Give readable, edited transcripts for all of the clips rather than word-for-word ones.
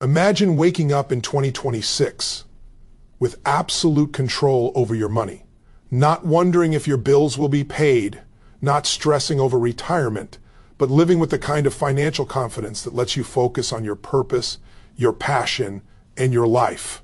Imagine waking up in 2026 with absolute control over your money, not wondering if your bills will be paid, not stressing over retirement, but living with the kind of financial confidence that lets you focus on your purpose, your passion, and your life.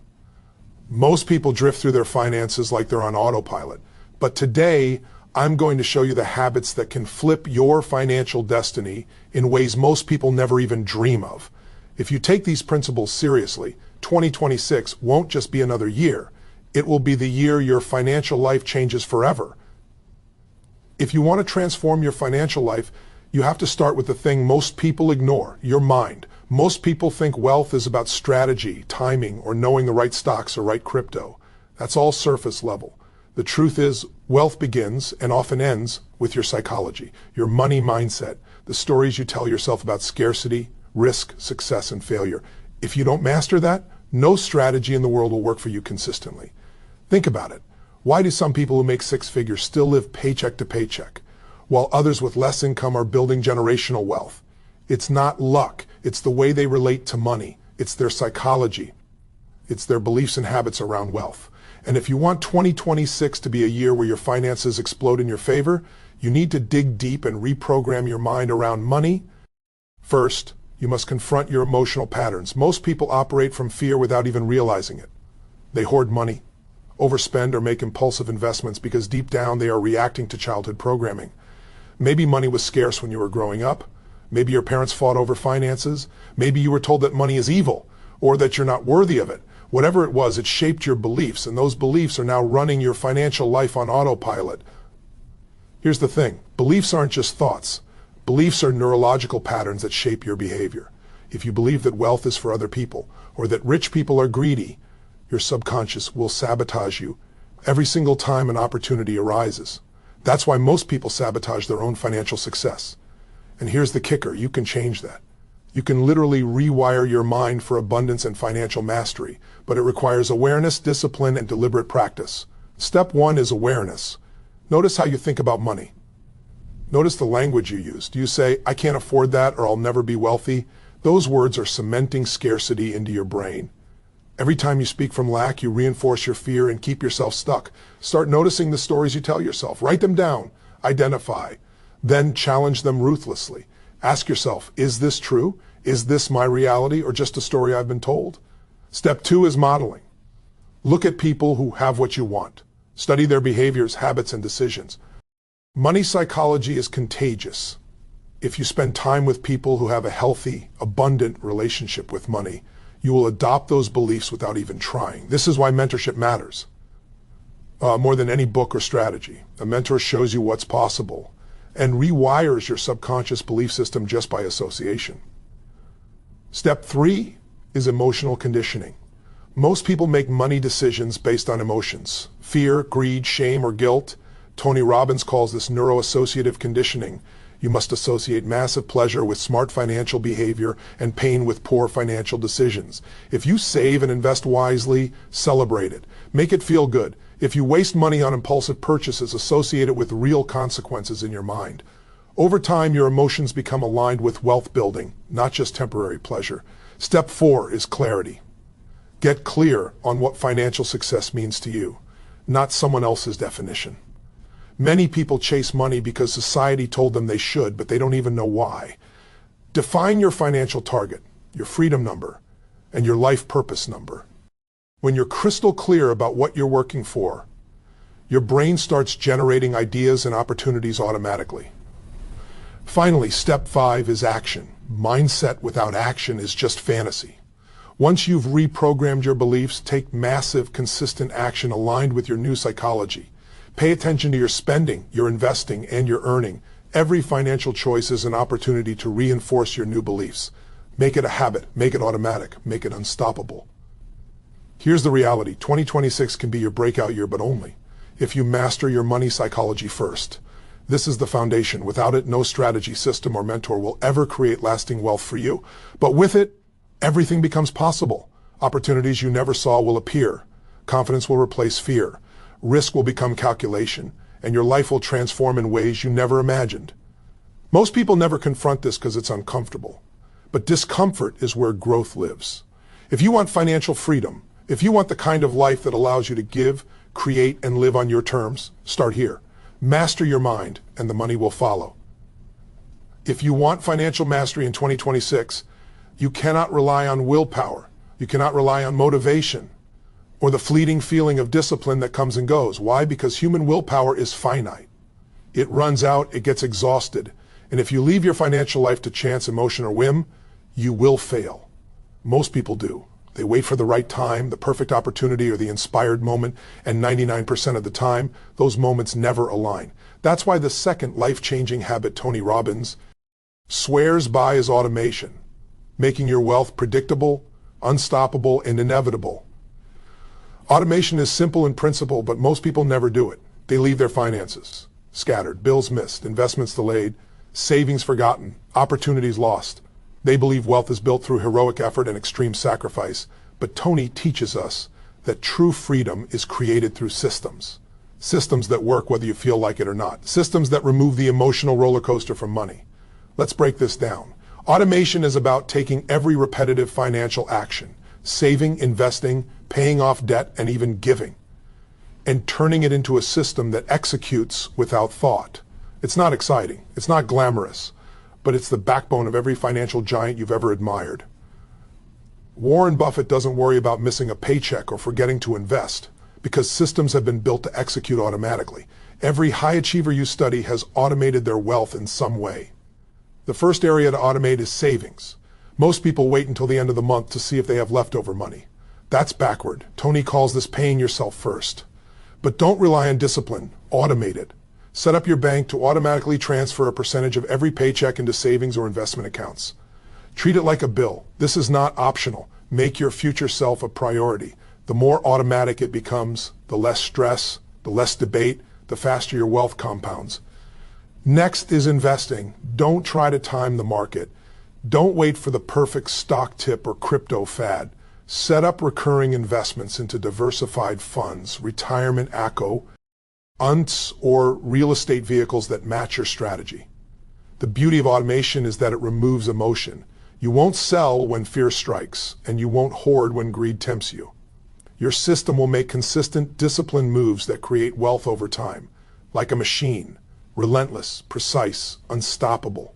Most people drift through their finances like they're on autopilot, but today I'm going to show you the habits that can flip your financial destiny in ways most people never even dream of. If you take these principles seriously, 2026 won't just be another year. It will be the year your financial life changes forever. If you want to transform your financial life, you have to start with the thing most people ignore, your mind. Most people think wealth is about strategy, timing, or knowing the right stocks or right crypto. That's all surface level. The truth is, wealth begins and often ends with your psychology, your money mindset, the stories you tell yourself about scarcity, risk, success, and failure. If you don't master that, no strategy in the world will work for you consistently. Think about it. Why do some people who make six figures still live paycheck to paycheck, while others with less income are building generational wealth? It's not luck. It's the way they relate to money. It's their psychology. It's their beliefs and habits around wealth. And if you want 2026 to be a year where your finances explode in your favor, you need to dig deep and reprogram your mind around money. First, you must confront your emotional patterns. Most people operate from fear without even realizing it. They hoard money, overspend, or make impulsive investments because deep down they are reacting to childhood programming. Maybe money was scarce when you were growing up. Maybe your parents fought over finances. Maybe you were told that money is evil or that you're not worthy of it. Whatever it was, it shaped your beliefs, and those beliefs are now running your financial life on autopilot. Here's the thing. Beliefs aren't just thoughts. Beliefs are neurological patterns that shape your behavior. If you believe that wealth is for other people or that rich people are greedy, your subconscious will sabotage you every single time an opportunity arises. That's why most people sabotage their own financial success. And here's the kicker. You can change that. You can literally rewire your mind for abundance and financial mastery, but it requires awareness, discipline, and deliberate practice. Step one is awareness. Notice how you think about money. Notice the language you use. Do you say, I can't afford that, or I'll never be wealthy? Those words are cementing scarcity into your brain. Every time you speak from lack, you reinforce your fear and keep yourself stuck. Start noticing the stories you tell yourself. Write them down. Identify. Then challenge them ruthlessly. Ask yourself, is this true? Is this my reality or just a story I've been told? Step two is modeling. Look at people who have what you want. Study their behaviors, habits, and decisions. Money psychology is contagious. If you spend time with people who have a healthy, abundant relationship with money, you will adopt those beliefs without even trying. This is why mentorship matters. More than any book or strategy. A mentor shows you what's possible and rewires your subconscious belief system just by association. Step three is emotional conditioning. Most people make money decisions based on emotions: fear, greed, shame, or guilt. Tony Robbins calls this neuroassociative conditioning. You must associate massive pleasure with smart financial behavior and pain with poor financial decisions. If you save and invest wisely, celebrate it. Make it feel good. If you waste money on impulsive purchases, associate it with real consequences in your mind. Over time, your emotions become aligned with wealth building, not just temporary pleasure. Step four is clarity. Get clear on what financial success means to you, not someone else's definition. Many people chase money because society told them they should, but they don't even know why. Define your financial target, your freedom number, and your life purpose number. When you're crystal clear about what you're working for, your brain starts generating ideas and opportunities automatically. Finally, step five is action. Mindset without action is just fantasy. Once you've reprogrammed your beliefs, take massive, consistent action aligned with your new psychology. Pay attention to your spending, your investing, and your earning. Every financial choice is an opportunity to reinforce your new beliefs. Make it a habit, make it automatic, make it unstoppable. Here's the reality. 2026 can be your breakout year, but only if you master your money psychology first. This is the foundation. Without it, no strategy, system, or mentor will ever create lasting wealth for you. But with it, everything becomes possible. Opportunities you never saw will appear. Confidence will replace fear. Risk will become calculation, and your life will transform in ways you never imagined. Most people never confront this because it's uncomfortable. But discomfort is where growth lives. If you want financial freedom, if you want the kind of life that allows you to give, create, and live on your terms, start here. Master your mind, and the money will follow. If you want financial mastery in 2026, you cannot rely on willpower. You cannot rely on motivation or the fleeting feeling of discipline that comes and goes. Why? Because human willpower is finite. It runs out, it gets exhausted. And if you leave your financial life to chance, emotion, or whim, you will fail. Most people do. They wait for the right time, the perfect opportunity, or the inspired moment, and 99% of the time, those moments never align. That's why the second life-changing habit Tony Robbins swears by is automation, making your wealth predictable, unstoppable, and inevitable. Automation is simple in principle, but most people never do it. They leave their finances scattered, bills missed, investments delayed, savings forgotten, opportunities lost. They believe wealth is built through heroic effort and extreme sacrifice, but Tony teaches us that true freedom is created through systems. Systems that work whether you feel like it or not. Systems that remove the emotional roller coaster from money. Let's break this down. Automation is about taking every repetitive financial action, saving, investing, paying off debt, and even giving, and turning it into a system that executes without thought. It's not exciting, it's not glamorous, but it's the backbone of every financial giant you've ever admired. Warren Buffett doesn't worry about missing a paycheck or forgetting to invest, because systems have been built to execute automatically. Every high achiever you study has automated their wealth in some way. The first area to automate is savings. Most people wait until the end of the month to see if they have leftover money. That's backward. Tony calls this paying yourself first. But don't rely on discipline. Automate it. Set up your bank to automatically transfer a percentage of every paycheck into savings or investment accounts. Treat it like a bill. This is not optional. Make your future self a priority. The more automatic it becomes, the less stress, the less debate, the faster your wealth compounds. Next is investing. Don't try to time the market. Don't wait for the perfect stock tip or crypto fad. Set up recurring investments into diversified funds, retirement ACO, UNTs, or real estate vehicles that match your strategy. The beauty of automation is that it removes emotion. You won't sell when fear strikes, and you won't hoard when greed tempts you. Your system will make consistent, disciplined moves that create wealth over time, like a machine, relentless, precise, unstoppable.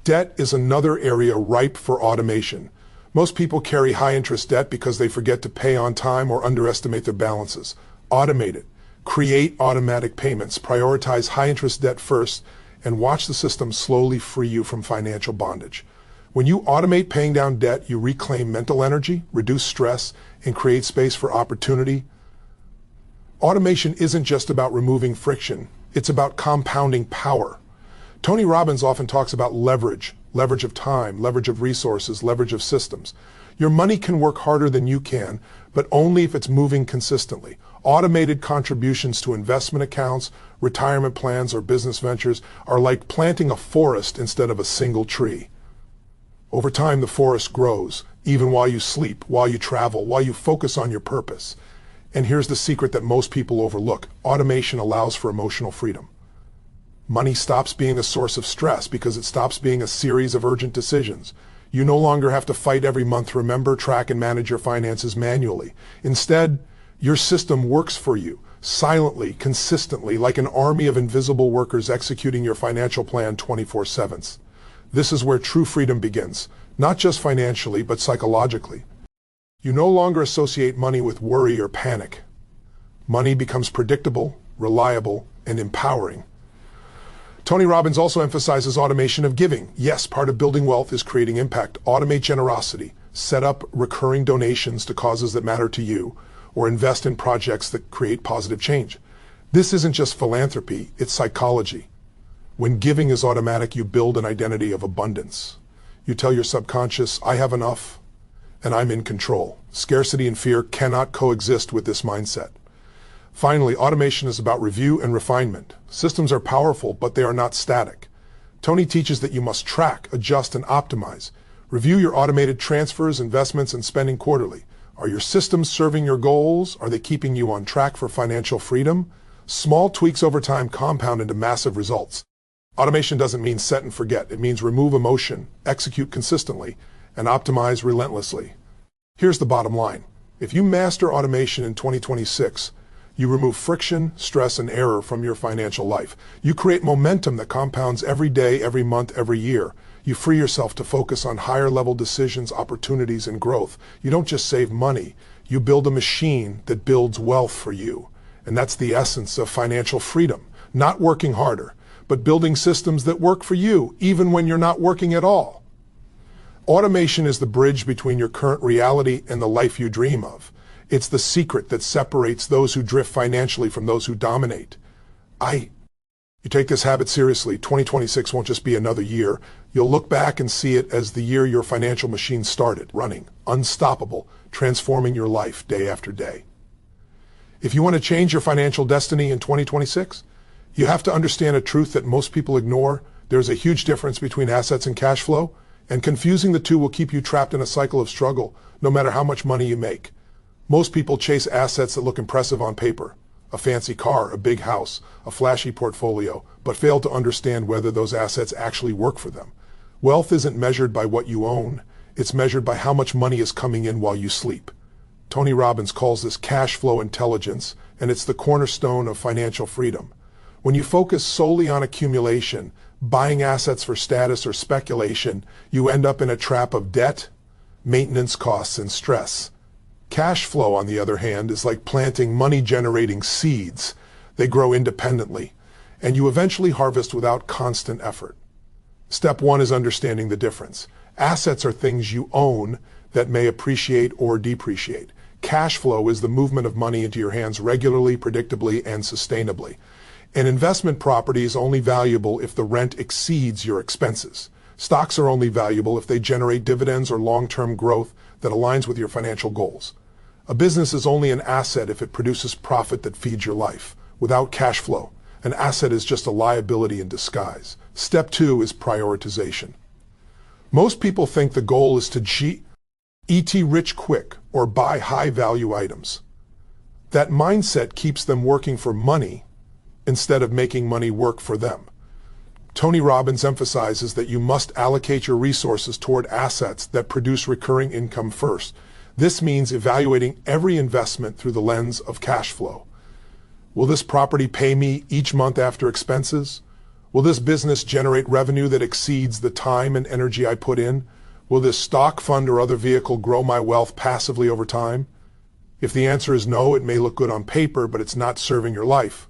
Debt is another area ripe for automation. Most people carry high-interest debt because they forget to pay on time or underestimate their balances. Automate it. Create automatic payments. Prioritize high-interest debt first, and watch the system slowly free you from financial bondage. When you automate paying down debt, you reclaim mental energy, reduce stress, and create space for opportunity. Automation isn't just about removing friction. It's about compounding power. Tony Robbins often talks about leverage of time, leverage of resources, leverage of systems. Your money can work harder than you can, but only if it's moving consistently. Automated contributions to investment accounts, retirement plans, or business ventures are like planting a forest instead of a single tree. Over time, the forest grows, even while you sleep, while you travel, while you focus on your purpose. And here's the secret that most people overlook. Automation allows for emotional freedom. Money stops being a source of stress because it stops being a series of urgent decisions. You no longer have to fight every month to remember, track, and manage your finances manually. Instead, your system works for you, silently, consistently, like an army of invisible workers executing your financial plan 24/7. This is where true freedom begins, not just financially, but psychologically. You no longer associate money with worry or panic. Money becomes predictable, reliable, and empowering. Tony Robbins also emphasizes automation of giving. Yes, part of building wealth is creating impact. Automate generosity. Set up recurring donations to causes that matter to you, or invest in projects that create positive change. This isn't just philanthropy, it's psychology. When giving is automatic, you build an identity of abundance. You tell your subconscious, I have enough, and I'm in control. Scarcity and fear cannot coexist with this mindset. Finally, automation is about review and refinement. Systems are powerful, but they are not static. Tony teaches that you must track, adjust, and optimize. Review your automated transfers, investments, and spending quarterly. Are your systems serving your goals? Are they keeping you on track for financial freedom? Small tweaks over time compound into massive results. Automation doesn't mean set and forget. It means remove emotion, execute consistently, and optimize relentlessly. Here's the bottom line. If you master automation in 2026, you remove friction, stress, and error from your financial life. You create momentum that compounds every day, every month, every year. You free yourself to focus on higher level decisions, opportunities, and growth. You don't just save money, you build a machine that builds wealth for you. And that's the essence of financial freedom. Not working harder, but building systems that work for you, even when you're not working at all. Automation is the bridge between your current reality and the life you dream of. It's the secret that separates those who drift financially from those who dominate. You take this habit seriously, 2026 won't just be another year. You'll look back and see it as the year your financial machine started, running, unstoppable, transforming your life day after day. If you want to change your financial destiny in 2026, you have to understand a truth that most people ignore. There's a huge difference between assets and cash flow, and confusing the two will keep you trapped in a cycle of struggle, no matter how much money you make. Most people chase assets that look impressive on paper, a fancy car, a big house, a flashy portfolio, but fail to understand whether those assets actually work for them. Wealth isn't measured by what you own, it's measured by how much money is coming in while you sleep. Tony Robbins calls this cash flow intelligence, and it's the cornerstone of financial freedom. When you focus solely on accumulation, buying assets for status or speculation, you end up in a trap of debt, maintenance costs, and stress. Cash flow, on the other hand, is like planting money-generating seeds. They grow independently, and you eventually harvest without constant effort. Step one is understanding the difference. Assets are things you own that may appreciate or depreciate. Cash flow is the movement of money into your hands regularly, predictably, and sustainably. An investment property is only valuable if the rent exceeds your expenses. Stocks are only valuable if they generate dividends or long-term growth that aligns with your financial goals. A business is only an asset if it produces profit that feeds your life. Without cash flow, an asset is just a liability in disguise. Step two is prioritization. Most people think the goal is to get rich quick or buy high-value items. That mindset keeps them working for money instead of making money work for them. Tony Robbins emphasizes that you must allocate your resources toward assets that produce recurring income first. This means evaluating every investment through the lens of cash flow. Will this property pay me each month after expenses? Will this business generate revenue that exceeds the time and energy I put in? Will this stock, fund, or other vehicle grow my wealth passively over time? If the answer is no, it may look good on paper, but it's not serving your life.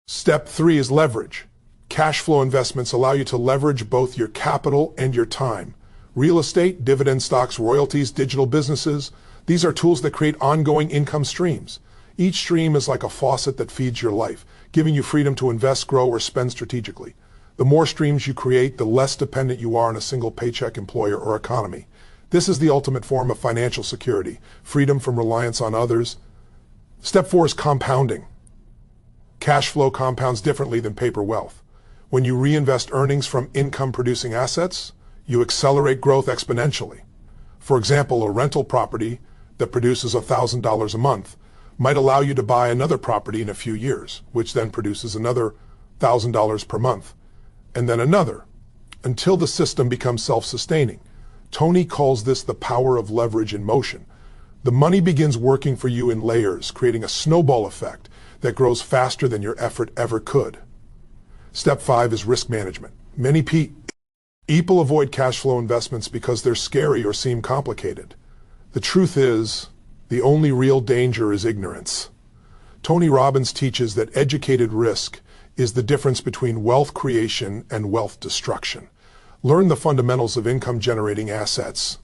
Step three is leverage. Cash flow investments allow you to leverage both your capital and your time. Real estate, dividend stocks, royalties, digital businesses, these are tools that create ongoing income streams. Each stream is like a faucet that feeds your life, giving you freedom to invest, grow, or spend strategically. The more streams you create, the less dependent you are on a single paycheck employer or economy. This is the ultimate form of financial security, freedom from reliance on others. Step four is compounding. Cash flow compounds differently than paper wealth. When you reinvest earnings from income-producing assets, you accelerate growth exponentially. For example, a rental property that produces $1,000 a month might allow you to buy another property in a few years, which then produces another $1,000 per month, and then another, until the system becomes self-sustaining. Tony calls this the power of leverage in motion. The money begins working for you in layers, creating a snowball effect that grows faster than your effort ever could. Step five is risk management. Many people avoid cash flow investments because they're scary or seem complicated. The truth is, the only real danger is ignorance. Tony Robbins teaches that educated risk is the difference between wealth creation and wealth destruction. Learn the fundamentals of income-generating assets.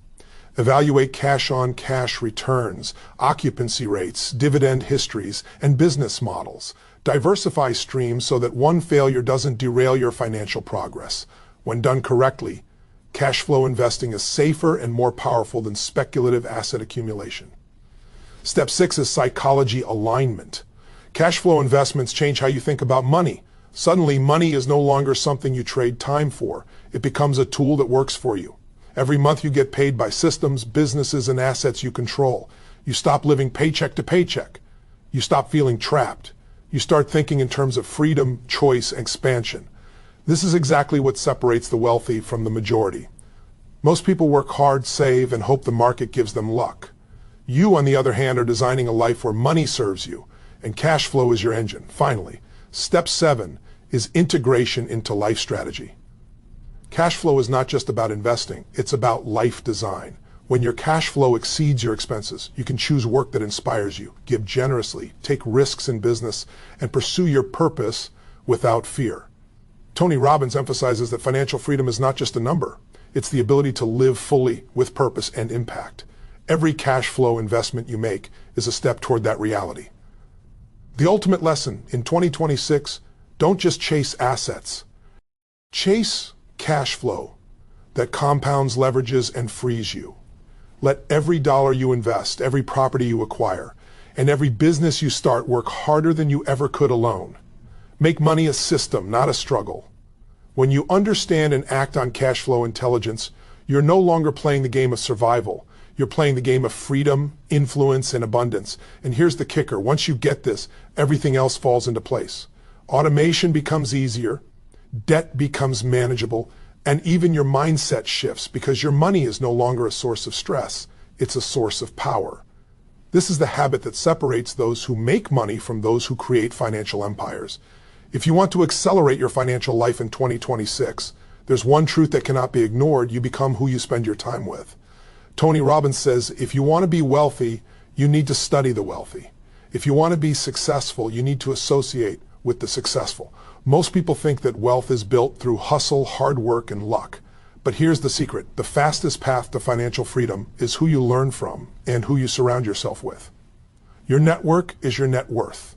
Evaluate cash-on-cash returns, occupancy rates, dividend histories, and business models. Diversify streams so that one failure doesn't derail your financial progress. When done correctly, cash flow investing is safer and more powerful than speculative asset accumulation. Step six is psychology alignment. Cash flow investments change how you think about money. Suddenly, money is no longer something you trade time for. It becomes a tool that works for you. Every month you get paid by systems, businesses, and assets you control. You stop living paycheck to paycheck. You stop feeling trapped. You start thinking in terms of freedom, choice, and expansion. This is exactly what separates the wealthy from the majority. Most people work hard, save, and hope the market gives them luck. You, on the other hand, are designing a life where money serves you and cash flow is your engine. Finally, step 7 is integration into life strategy. Cash flow is not just about investing, it's about life design. When your cash flow exceeds your expenses, you can choose work that inspires you, give generously, take risks in business, and pursue your purpose without fear. Tony Robbins emphasizes that financial freedom is not just a number, it's the ability to live fully with purpose and impact. Every cash flow investment you make is a step toward that reality. The ultimate lesson in 2026, don't just chase assets. Chase cash flow that compounds, leverages, and frees you. Let every dollar you invest, every property you acquire, and every business you start work harder than you ever could alone. Make money a system, not a struggle. When you understand and act on cash flow intelligence, you're no longer playing the game of survival. You're playing the game of freedom, influence, and abundance. And here's the kicker. Once you get this, everything else falls into place. Automation becomes easier, debt becomes manageable, and even your mindset shifts because your money is no longer a source of stress. It's a source of power. This is the habit that separates those who make money from those who create financial empires. If you want to accelerate your financial life in 2026, there's one truth that cannot be ignored. You become who you spend your time with. Tony Robbins says, if you want to be wealthy, you need to study the wealthy. If you want to be successful, you need to associate with the successful. Most people think that wealth is built through hustle, hard work, and luck. But here's the secret. The fastest path to financial freedom is who you learn from and who you surround yourself with. Your network is your net worth.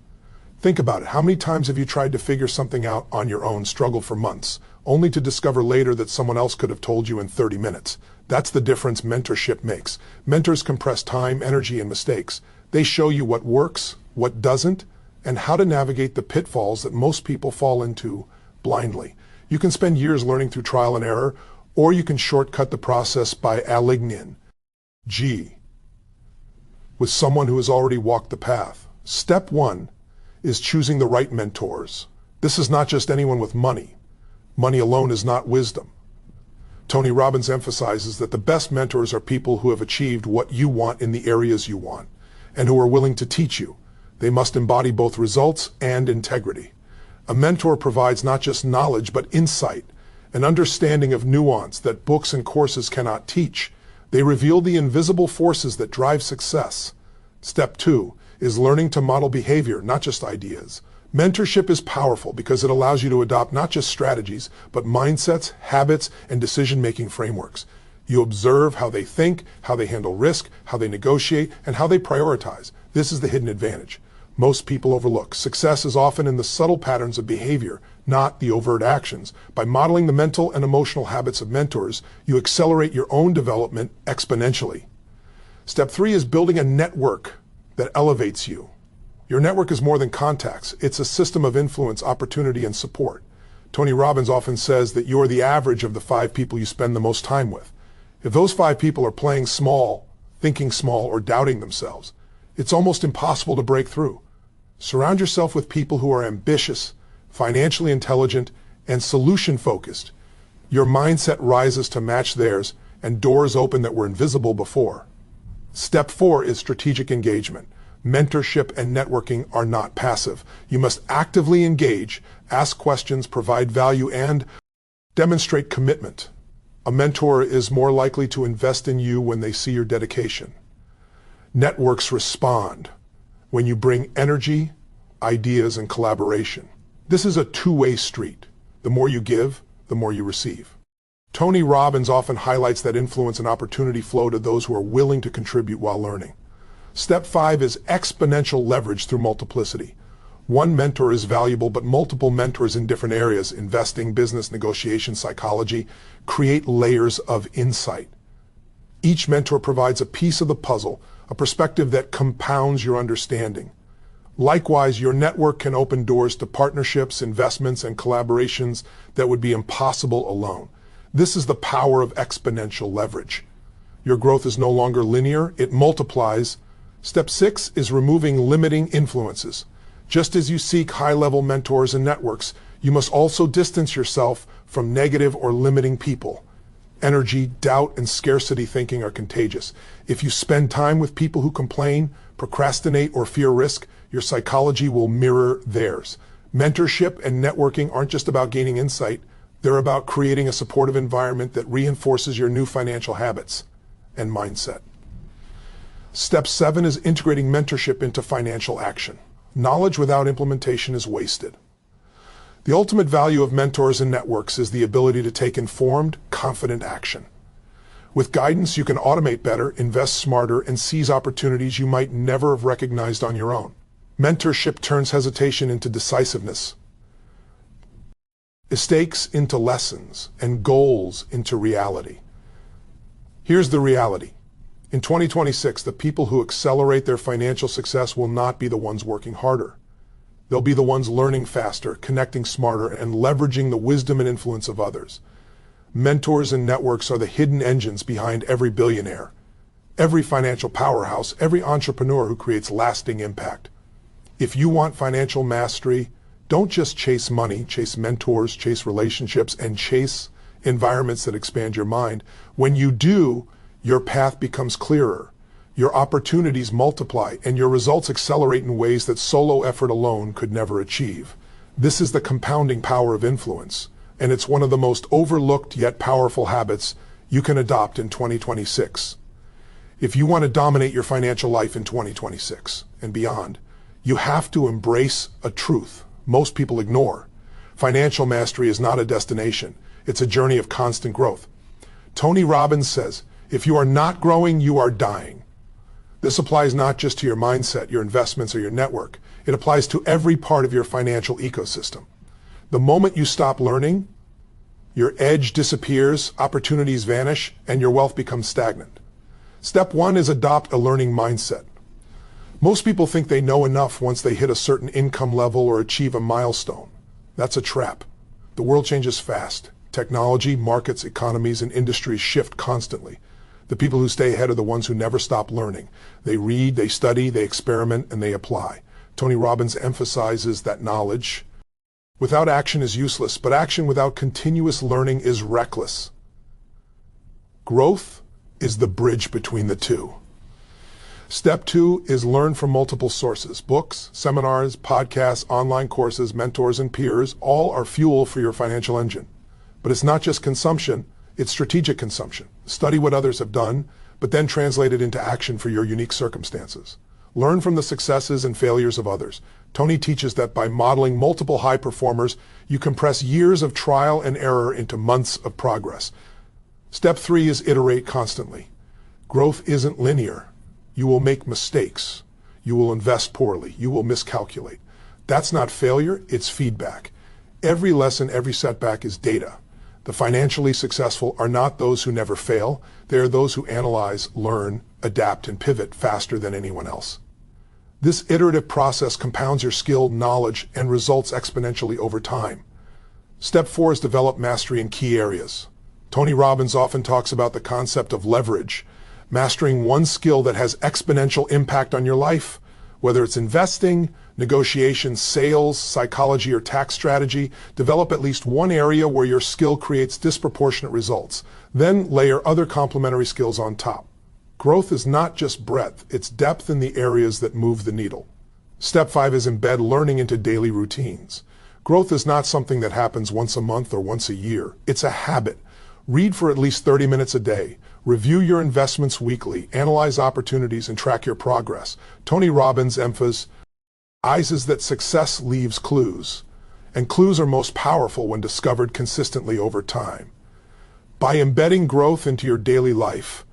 Think about it. How many times have you tried to figure something out on your own, struggled for months, only to discover later that someone else could have told you in 30 minutes? That's the difference mentorship makes. Mentors compress time, energy, and mistakes. They show you what works, what doesn't, and how to navigate the pitfalls that most people fall into blindly. You can spend years learning through trial and error, or you can shortcut the process by aligning with someone who has already walked the path. Step 1 is choosing the right mentors. This is not just anyone with money. Money alone is not wisdom. Tony Robbins emphasizes that the best mentors are people who have achieved what you want in the areas you want, and who are willing to teach you. They must embody both results and integrity. A mentor provides not just knowledge, but insight, an understanding of nuance that books and courses cannot teach. They reveal the invisible forces that drive success. Step 2 is learning to model behavior, not just ideas. Mentorship is powerful because it allows you to adopt not just strategies, but mindsets, habits, and decision-making frameworks. You observe how they think, how they handle risk, how they negotiate, and how they prioritize. This is the hidden advantage most people overlook. Success is often in the subtle patterns of behavior, not the overt actions. By modeling the mental and emotional habits of mentors, you accelerate your own development exponentially. Step 3 is building a network that elevates you. Your network is more than contacts. It's a system of influence, opportunity, and support. Tony Robbins often says that you're the average of the 5 people you spend the most time with. If those 5 people are playing small, thinking small, or doubting themselves, it's almost impossible to break through. Surround yourself with people who are ambitious, financially intelligent, and solution-focused. Your mindset rises to match theirs, and doors open that were invisible before. Step 4 is strategic engagement. Mentorship and networking are not passive. You must actively engage, ask questions, provide value, and demonstrate commitment. A mentor is more likely to invest in you when they see your dedication. Networks respond when you bring energy, ideas, and collaboration. This is a two-way street. The more you give, the more you receive. Tony Robbins often highlights that influence and opportunity flow to those who are willing to contribute while learning. Step 5 is exponential leverage through multiplicity. One mentor is valuable, but multiple mentors in different areas, investing, business, negotiation, psychology, create layers of insight. Each mentor provides a piece of the puzzle, a perspective that compounds your understanding. Likewise, your network can open doors to partnerships, investments, and collaborations that would be impossible alone. This is the power of exponential leverage. Your growth is no longer linear, it multiplies. Step 6 is removing limiting influences. Just as you seek high-level mentors and networks, you must also distance yourself from negative or limiting people. energy, doubt, and scarcity thinking are contagious. If you spend time with people who complain, procrastinate, or fear risk, your psychology will mirror theirs. Mentorship and networking aren't just about gaining insight. They're about creating a supportive environment that reinforces your new financial habits and mindset. Step 7 is integrating mentorship into financial action. Knowledge without implementation is wasted. The ultimate value of mentors and networks is the ability to take informed, confident action. With guidance, you can automate better, invest smarter, and seize opportunities you might never have recognized on your own. Mentorship turns hesitation into decisiveness, mistakes into lessons, and goals into reality. Here's the reality. In 2026, the people who accelerate their financial success will not be the ones working harder. They'll be the ones learning faster, connecting smarter, and leveraging the wisdom and influence of others. Mentors and networks are the hidden engines behind every billionaire, every financial powerhouse, every entrepreneur who creates lasting impact. If you want financial mastery, don't just chase money, chase mentors, chase relationships, and chase environments that expand your mind. When you do, your path becomes clearer. Your opportunities multiply, and your results accelerate in ways that solo effort alone could never achieve. This is the compounding power of influence, and it's one of the most overlooked yet powerful habits you can adopt in 2026. If you want to dominate your financial life in 2026 and beyond, you have to embrace a truth most people ignore. Financial mastery is not a destination. It's a journey of constant growth. Tony Robbins says, if you are not growing, you are dying. This applies not just to your mindset, your investments, or your network. It applies to every part of your financial ecosystem. The moment you stop learning, your edge disappears, opportunities vanish, and your wealth becomes stagnant. Step 1 is adopt a learning mindset. Most people think they know enough once they hit a certain income level or achieve a milestone. That's a trap. The world changes fast. Technology, markets, economies, and industries shift constantly. The people who stay ahead are the ones who never stop learning. They read, they study, they experiment, and they apply. Tony Robbins emphasizes that knowledge without action is useless, but action without continuous learning is reckless. Growth is the bridge between the two. Step 2 is learn from multiple sources. Books, seminars, podcasts, online courses, mentors, and peers all are fuel for your financial engine. But it's not just consumption, it's strategic consumption. Study what others have done, but then translate it into action for your unique circumstances. Learn from the successes and failures of others. Tony teaches that by modeling multiple high performers, you compress years of trial and error into months of progress. Step 3 is iterate constantly. Growth isn't linear. You will make mistakes. You will invest poorly. You will miscalculate. That's not failure, it's feedback. Every lesson, every setback is data. The financially successful are not those who never fail. They are those who analyze, learn, adapt, and pivot faster than anyone else. This iterative process compounds your skill, knowledge, and results exponentially over time. Step 4 is develop mastery in key areas. Tony Robbins often talks about the concept of leverage, mastering one skill that has exponential impact on your life. Whether it's investing, negotiations, sales, psychology, or tax strategy, develop at least one area where your skill creates disproportionate results. Then layer other complementary skills on top. Growth is not just breadth, it's depth in the areas that move the needle. Step 5 is embed learning into daily routines. Growth is not something that happens once a month or once a year. It's a habit. Read for at least 30 minutes a day. Review your investments weekly. Analyze opportunities and track your progress. Tony Robbins emphasizes that success leaves clues, and clues are most powerful when discovered consistently over time. By embedding growth into your daily life,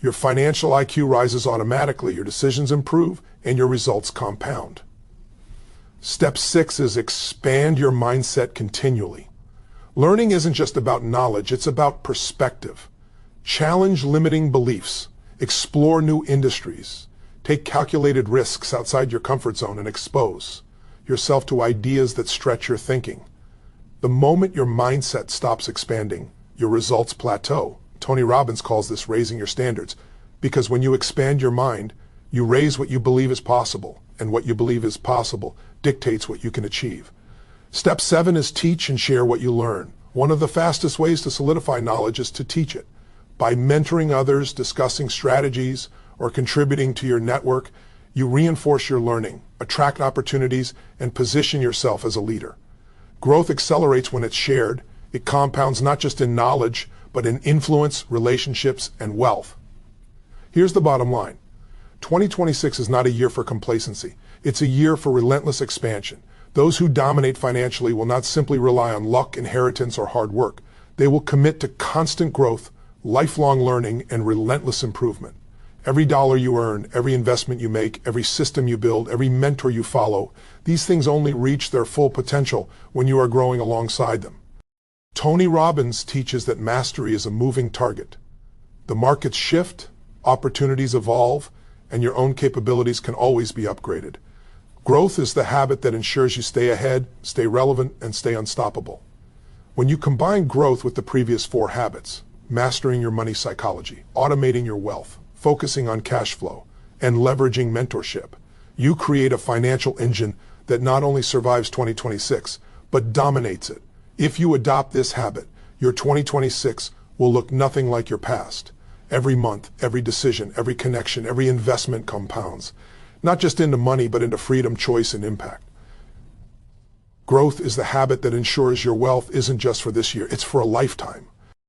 your financial IQ rises automatically, your decisions improve, and your results compound. Step 6 is expand your mindset continually. Learning isn't just about knowledge, it's about perspective. Challenge limiting beliefs, explore new industries, take calculated risks outside your comfort zone, and expose yourself to ideas that stretch your thinking. The moment your mindset stops expanding, your results plateau. Tony Robbins calls this raising your standards, because when you expand your mind, you raise what you believe is possible, and what you believe is possible dictates what you can achieve. Step 7 is teach and share what you learn. One of the fastest ways to solidify knowledge is to teach it. By mentoring others, discussing strategies, or contributing to your network, you reinforce your learning, attract opportunities, and position yourself as a leader. Growth accelerates when it's shared. It compounds not just in knowledge, but in influence, relationships, and wealth. Here's the bottom line. 2026 is not a year for complacency. It's a year for relentless expansion. Those who dominate financially will not simply rely on luck, inheritance, or hard work. They will commit to constant growth, lifelong learning, and relentless improvement. Every dollar you earn, every investment you make, every system you build, every mentor you follow, these things only reach their full potential when you are growing alongside them. Tony Robbins teaches that mastery is a moving target. The markets shift, opportunities evolve, and your own capabilities can always be upgraded. Growth is the habit that ensures you stay ahead, stay relevant, and stay unstoppable. When you combine growth with the previous 4 habits, mastering your money psychology, automating your wealth, focusing on cash flow, and leveraging mentorship, you create a financial engine that not only survives 2026, but dominates it. If you adopt this habit, your 2026 will look nothing like your past. Every month, every decision, every connection, every investment compounds, not just into money, but into freedom, choice, and impact. Growth is the habit that ensures your wealth isn't just for this year, it's for a lifetime.